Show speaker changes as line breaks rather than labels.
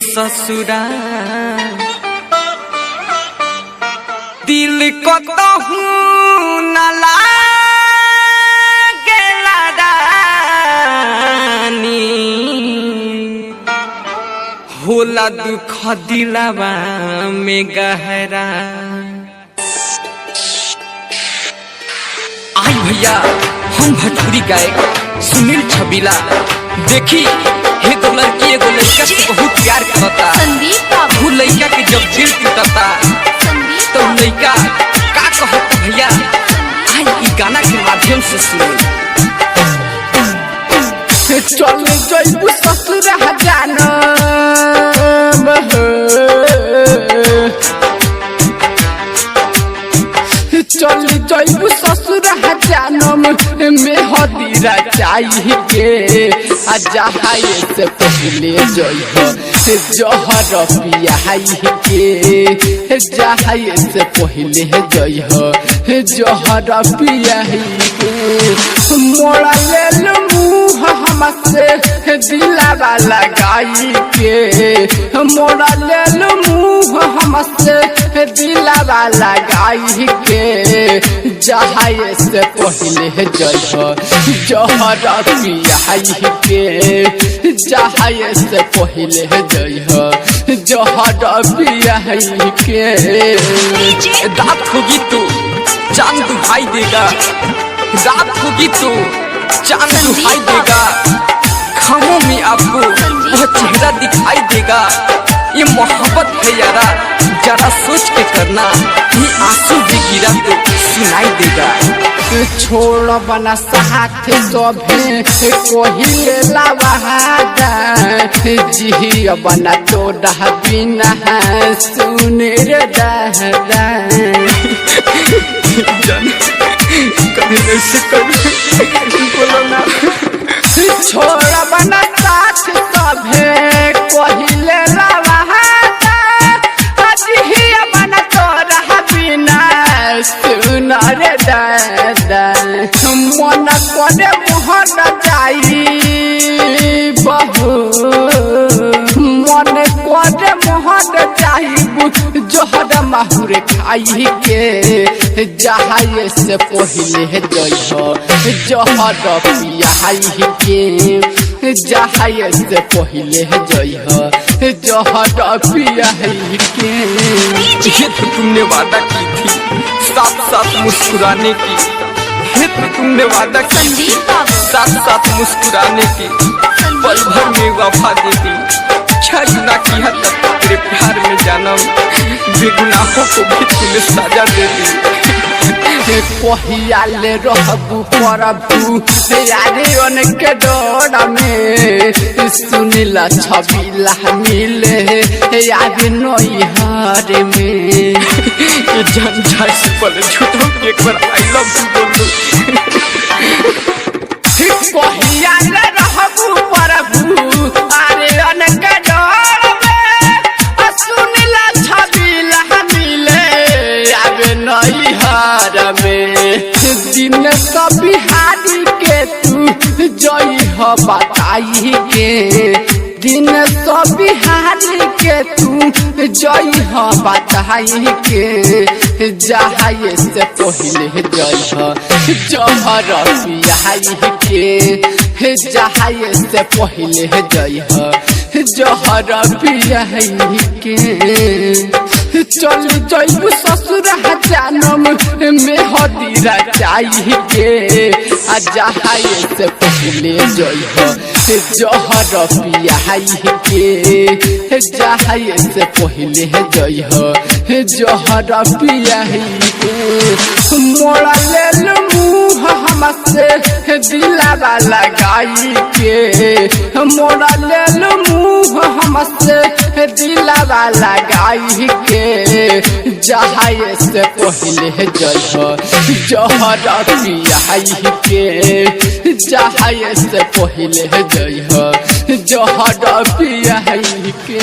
ससुरा दिल को तो न लागेला रानी होला दुख दिलवा में गहरा। आई भैया हम भोजपुरी गायक सुनील छबीला देखी हे तो लड़की एगो लड़का से बहुत प्यार करता। वो लड़का के जब दिल टूटता तो लड़का का कहता भैया आई ई गाना के माध्यम से सुनो।
चल जइबू ससुरा जानम चल जइबू ससुरा जानम में हदीरा चाहिए आ जहाए से पहले जइह जहर पियाई के जहाए से पहले जइह जहर पियाई के मोड़ा ले मुँह हमसे दिलावा लगाई के मोड़ा ले मुँह हमसे दिलावा लगाई के जहाए से पहले जइह जहर पियाई के जहाए से पहले जइह जहर पियाई के।
रात होगी तो चांद दुहाई देगा, रात होगी तो चांद दुहाई देगा, खामों में आपको वह चेहरा दिखाई देगा। ये मोहब्बत है यारा जरा सोच के करना, ये आंसू भी गिरा तो सुनाई देगा।
छोड़ बना साथ सभे कोहिले लावादा जी बना तोड़ा बिना सुन रे दादा छोड़ बना साथ सभे कोहिले लावादा जी बना तोड़ा बिना सुन रे दादा मन करे मोहन जाई बहु मन करे मोहन जाई जोहर माहुर खाई के जहाए से पहले जइह जहर पियाई के जहाए से पहले जइह जहर पियाई के।
ये तो तुमने वादा की थी साथ साथ मुस्कुराने की, ये तो तुमने वादा की थी साथ साथ मुस्कुराने की, पल भर में वफा दे दी छना की हद तक तेरे प्यार में जानम बेगुनाहों को भी तूने सजा दे दी।
कहियाले रहबू परबू यारे उनके डोर में सुनीला छबीला मिले याद नैहर में
ये जान जाए से पहले झूठों के एक बार आई लव यू बोल दो।
कहियाले रहबू परबू यारे उनके डोर में सुनीला छबीला मिले याद नैहर में दिन सब बिहारी के तू जइह बताई के दिन सब बिहारी के तू जइह बताई के जहाए से पहले जइह जहर पियाई के जहाए से पहले जइह जहर पियाई के। चल जइबू ससुरा जानम में हदीरा चाहिए आ जहाए से पहले जइह जहर पियाई के जहाए से पहले जइह जहर पियाई के मोड़ा ले मुँह हमसे दिलावा लगाई के मोड़ा ले मुँह हमसे दिलावा लगाई के जहाए से पहले जइह जहर पियाई के जहाए से पहले जइह जहर पियाई के।